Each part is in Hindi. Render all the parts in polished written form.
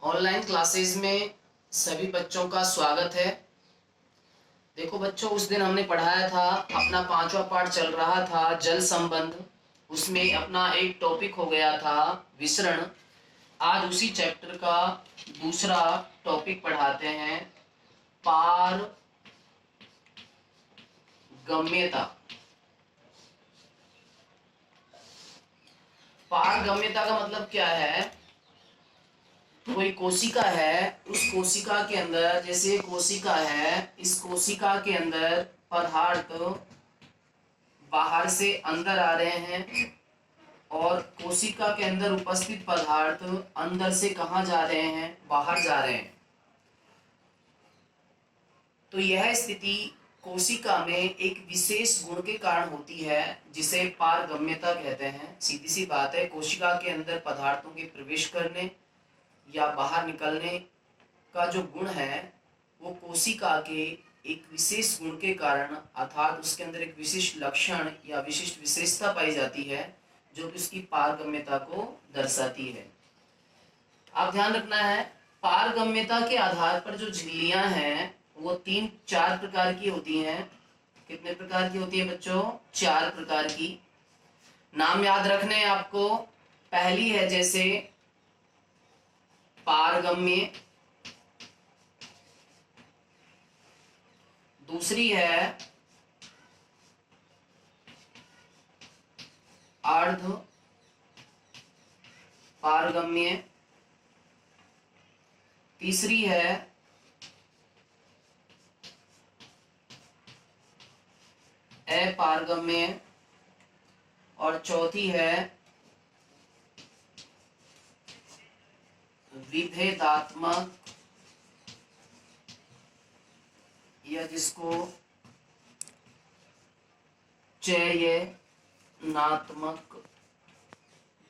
ऑनलाइन क्लासेस में सभी बच्चों का स्वागत है। देखो बच्चों, उस दिन हमने पढ़ाया था, अपना 5वां पाठ चल रहा था जल संबंध। उसमें अपना एक टॉपिक हो गया था विसरण। आज उसी चैप्टर का दूसरा टॉपिक पढ़ाते हैं, पारगम्यता। पारगम्यता का मतलब क्या है? कोई कोशिका है, उस कोशिका के अंदर, जैसे कोशिका है, इस कोशिका के अंदर पदार्थ बाहर से अंदर आ रहे हैं और कोशिका के अंदर उपस्थित पदार्थ अंदर से कहाँ जा रहे हैं? बाहर जा रहे हैं। तो यह स्थिति कोशिका में एक विशेष गुण के कारण होती है, जिसे पारगम्यता कहते हैं। सीधी सी बात है, कोशिका के अंदर पदार्थों के प्रवेश करने या बाहर निकलने का जो गुण है वो कोशिका के एक विशेष गुण के कारण, अर्थात उसके अंदर एक विशिष्ट लक्षण या विशिष्ट विशेषता पाई जाती है, जो कि उसकी पारगम्यता को दर्शाती है। आप ध्यान रखना है, पारगम्यता के आधार पर जो झिल्लियां हैं वो 3-4 प्रकार की होती हैं। कितने प्रकार की होती है बच्चों? 4 प्रकार की। नाम याद रखने हैं आपको। पहली है जैसे पारगम्य, दूसरी है अर्ध पारगम्य, तीसरी है अपारगम्य और चौथी है विभेदात्मक, या जिसको चयनात्मक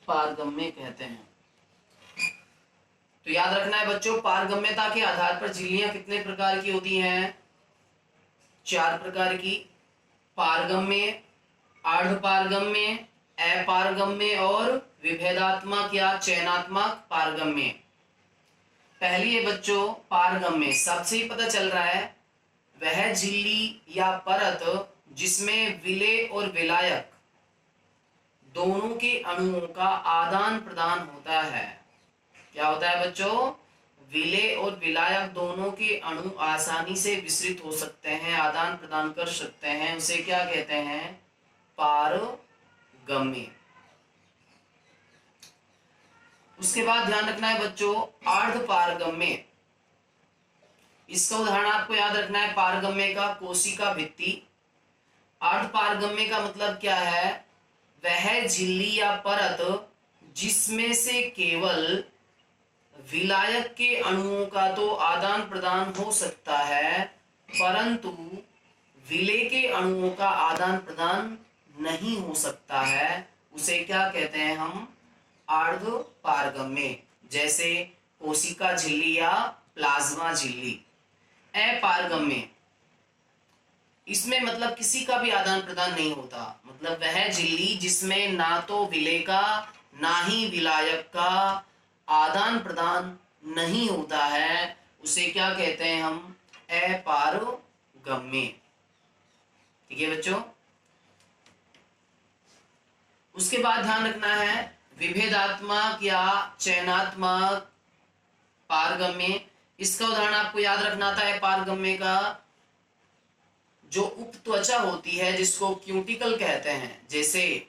पारगम्य कहते हैं। तो याद रखना है बच्चों, पारगम्यता के आधार पर झिल्लियां कितने प्रकार की होती हैं? 4 प्रकार की। पारगम्य, अर्धपारगम्य, अपारगम्य और विभेदात्मक या चयनात्मक पारगम्य। पहली है बच्चों पारगम्य। सबसे ही पता चल रहा है, वह झिल्ली या परत जिसमें विलेय और विलायक दोनों के अणुओं का आदान प्रदान होता है। क्या होता है बच्चों? विलेय और विलायक दोनों के अणु आसानी से विसरित हो सकते हैं, आदान प्रदान कर सकते हैं, उसे क्या कहते हैं? पारगम्य। उसके बाद ध्यान रखना है बच्चों अर्धपारगम्य। इसका उदाहरण आपको याद रखना है, पारगम्य का कोशिका भित्ति। अर्धपारगम्य का मतलब क्या है? वह झिल्ली या परत जिसमें से केवल विलायक के अणुओं का तो आदान प्रदान हो सकता है, परंतु विलेय के अणुओं का आदान प्रदान नहीं हो सकता है, उसे क्या कहते हैं हम? अर्धपारगम्य। जैसे कोशिका झिल्ली या प्लाज्मा झिल्ली। अपारगम्य, इसमें मतलब किसी का भी आदान प्रदान नहीं होता, मतलब वह झिल्ली जिसमें ना तो विलेय का ना ही विलायक का आदान प्रदान नहीं होता है, उसे क्या कहते हैं हम? अपारगम्य। ठीक है बच्चों। उसके बाद ध्यान रखना है विभेदात्मक या चयनात्मक पारगम्य। इसका उदाहरण आपको याद रखना था अपारगम्य का, जो उप त्वचा होती है जिसको क्यूटिकल कहते हैं, जैसे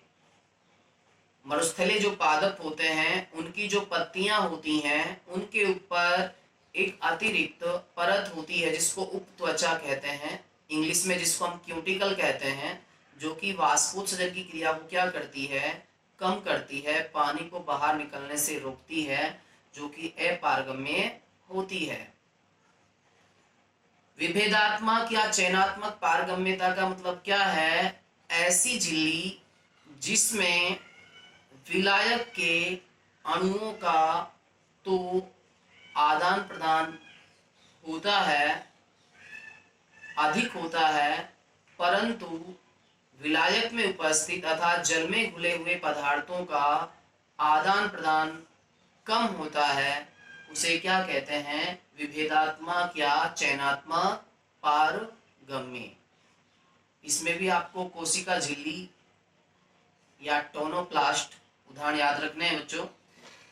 मरुस्थलीय जो पादप होते हैं उनकी जो पत्तियां होती हैं उनके ऊपर एक अतिरिक्त परत होती है जिसको उप त्वचा कहते हैं, इंग्लिश में जिसको हम क्यूटिकल कहते हैं, जो कि वाष्पोत्सर्जन की क्रिया को क्या करती है? कम करती है, पानी को बाहर निकलने से रोकती है, जो कि अपारगम्य होती है। विभेदात्मक या चयनात्मक पारगम्यता का मतलब क्या है? ऐसी झिल्ली जिसमें विलायक के अणुओं का तो आदान प्रदान होता है, अधिक होता है, परंतु विलायक में उपस्थित अर्थात जल में घुले हुए पदार्थों का आदान प्रदान कम होता है, उसे क्या कहते हैं, विभेदात्मक या चयनात्मक पारगम्य। इसमें भी आपको कोशिका झिल्ली या टोनोप्लास्ट उदाहरण याद रखने हैं बच्चों।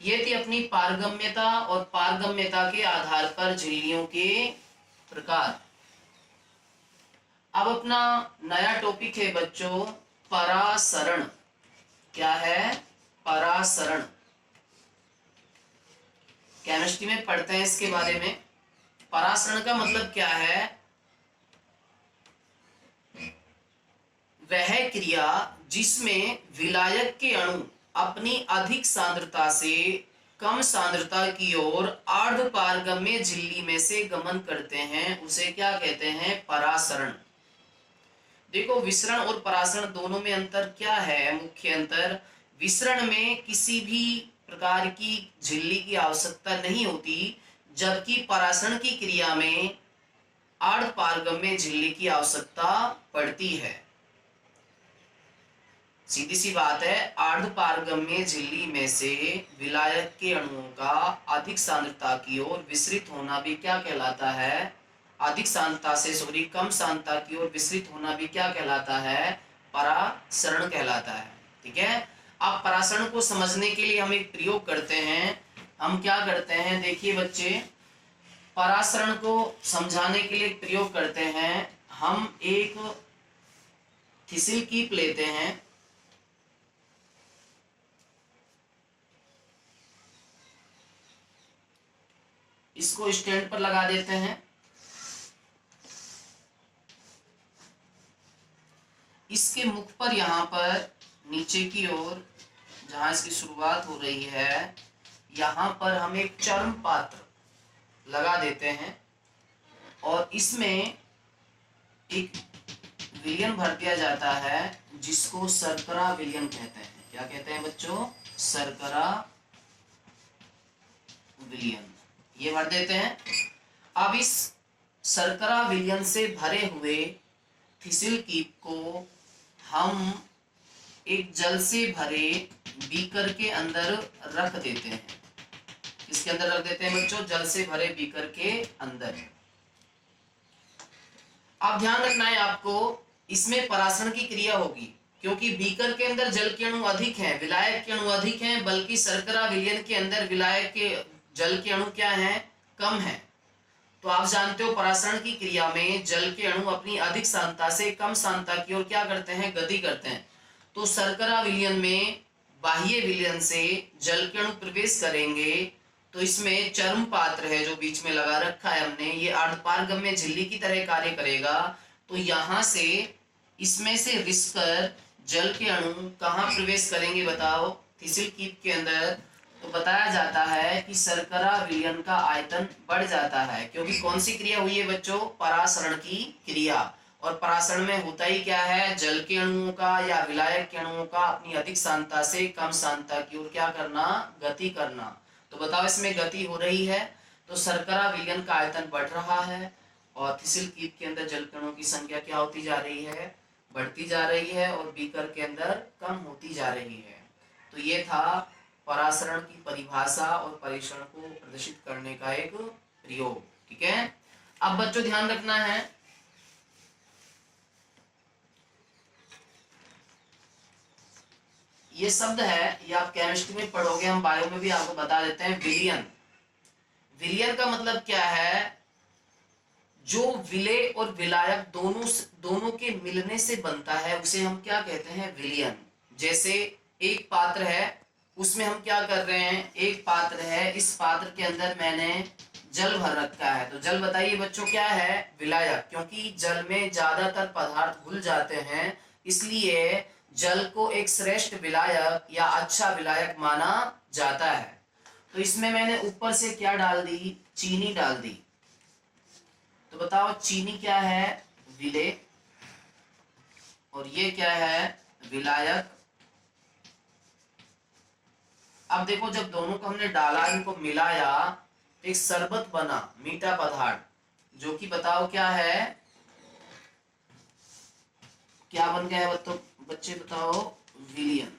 ये थी अपनी पारगम्यता, और पारगम्यता के आधार पर झिल्लियों के प्रकार। अब अपना नया टॉपिक है बच्चों परासरण। क्या है, परासरण। केमिस्ट्री में पढ़ते हैं इसके बारे में। परासरण का मतलब क्या है, वह क्रिया जिसमें विलायक के अणु अपनी अधिक सांद्रता से कम सांद्रता की ओर अर्ध पारगम्य झिल्ली में से गमन करते हैं, उसे क्या कहते हैं, परासरण। देखो विसरण और परासरण दोनों में अंतर क्या है, मुख्य अंतर, विसरण में किसी भी प्रकार की झिल्ली की आवश्यकता नहीं होती, जबकि परासरण की क्रिया में अर्ध पारगम्य झिल्ली की आवश्यकता पड़ती है। सीधी सी बात है, अर्ध पारगम्य झिल्ली में से विलायक के अणुओं का अधिक सांद्रता की ओर विसरित होना भी क्या कहलाता है, अधिक सांद्रता से सॉरी कम सांद्रता की ओर विसरित होना भी क्या कहलाता है, परासरण कहलाता है। ठीक है। अब परासरण को समझने के लिए हम एक प्रयोग करते हैं। हम क्या करते हैं, देखिए बच्चे, परासरण को समझाने के लिए एक प्रयोग करते हैं। हम एक थिसिल कीप लेते हैं, इसको स्टैंड पर लगा देते हैं। इसके मुख पर यहाँ पर नीचे की ओर जहां इसकी शुरुआत हो रही है, यहाँ पर हम एक चर्म पात्र लगा देते हैं और इसमें एक विलयन भर दिया जाता है जिसको शर्करा विलयन कहते हैं। क्या कहते हैं बच्चों, शर्करा विलयन, ये भर देते हैं। अब इस शर्करा विलयन से भरे हुए थिसिल कीप को हम एक जल से भरे बीकर के अंदर रख देते हैं। किसके अंदर रख देते हैं बच्चों, जल से भरे बीकर के अंदर। अब ध्यान रखना है आपको, इसमें परासरण की क्रिया होगी, क्योंकि बीकर के अंदर जल के अणु अधिक हैं, विलायक के अणु अधिक हैं, बल्कि शर्करा विलयन के अंदर विलायक के जल के अणु क्या हैं, कम हैं। तो आप जानते हो परासरण की क्रिया में जल के अणु अपनी अधिक सांद्रता से कम सांद्रता की ओर क्या करते हैं, गति करते हैं। तो शर्करा विलयन में बाह्य विलयन से जल के अणु प्रवेश करेंगे, तो इसमें चर्म पात्र है जो बीच में लगा रखा है हमने, ये अर्धपारगम्य झिल्ली की तरह कार्य करेगा। तो यहाँ से इसमें से रिसकर जल के अणु कहाँ प्रवेश करेंगे बताओ, थिसिल कीप के अंदर। तो बताया जाता है कि शर्करा विलयन का आयतन बढ़ जाता है, क्योंकि कौन सी क्रिया हुई है बच्चों, परासरण की क्रिया। और परासरण में होता ही क्या है, जल के अणुओं का या विलायक के अणुओं का अपनी अधिक सांद्रता से कम सांद्रता की ओर क्या करना, गति करना। तो बताओ इसमें गति हो रही है, तो शर्करा विलयन का आयतन बढ़ रहा है और थिसिल कीप के अंदर जल कणों की संख्या क्या होती जा रही है, बढ़ती जा रही है, और बीकर के अंदर कम होती जा रही है। तो ये था परासरण की परिभाषा और परीक्षण को प्रदर्शित करने का एक प्रयोग। ठीक है। अब बच्चों ध्यान रखना है, ये शब्द है, ये आप केमिस्ट्री में पढ़ोगे, हम बायो में भी आपको बता देते हैं, विलयन। विलयन का मतलब क्या है, जो विलेय और विलायक दोनों के मिलने से बनता है उसे हम क्या कहते हैं, विलयन। जैसे एक पात्र है, उसमें हम क्या कर रहे हैं, एक पात्र है, इस पात्र के अंदर मैंने जल भर रखा है, तो जल बताइए बच्चों क्या है, विलायक। क्योंकि जल में ज्यादातर पदार्थ घुल जाते हैं, इसलिए जल को एक श्रेष्ठ विलायक या अच्छा विलायक माना जाता है। तो इसमें मैंने ऊपर से क्या डाल दी, चीनी डाल दी। तो बताओ चीनी क्या है, विलेय, और ये क्या है, विलायक। अब देखो जब दोनों को हमने डाला, इनको मिलाया, एक शरबत बना, मीठा पदार्थ, जो कि बताओ क्या है, क्या बन गया है बच्चे बताओ, विलयन।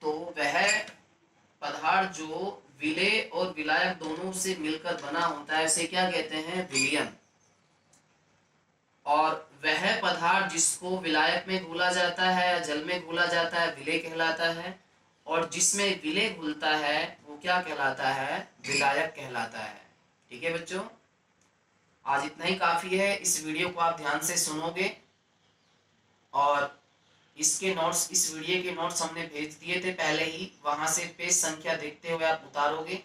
तो वह पदार्थ जो विलेय और विलायक दोनों से मिलकर बना होता है उसे क्या कहते हैं? विलयन। और वह पदार्थ जिसको विलायक में घोला जाता है या जल में घोला जाता है विलेय कहलाता है, और जिसमें विलेय घुलता है वो क्या कहलाता है? विलायक कहलाता है। ठीक है बच्चों, आज इतना ही काफी है। इस वीडियो को आप ध्यान से सुनोगे और इसके नोट्स, इस वीडियो के नोट्स हमने भेज दिए थे पहले ही, वहां से पेज संख्या देखते हुए आप उतारोगे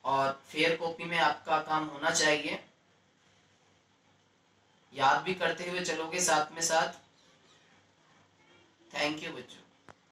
और फेयर कॉपी में आपका काम होना चाहिए। याद भी करते हुए चलोगे साथ में साथ। थैंक यू बच्चों।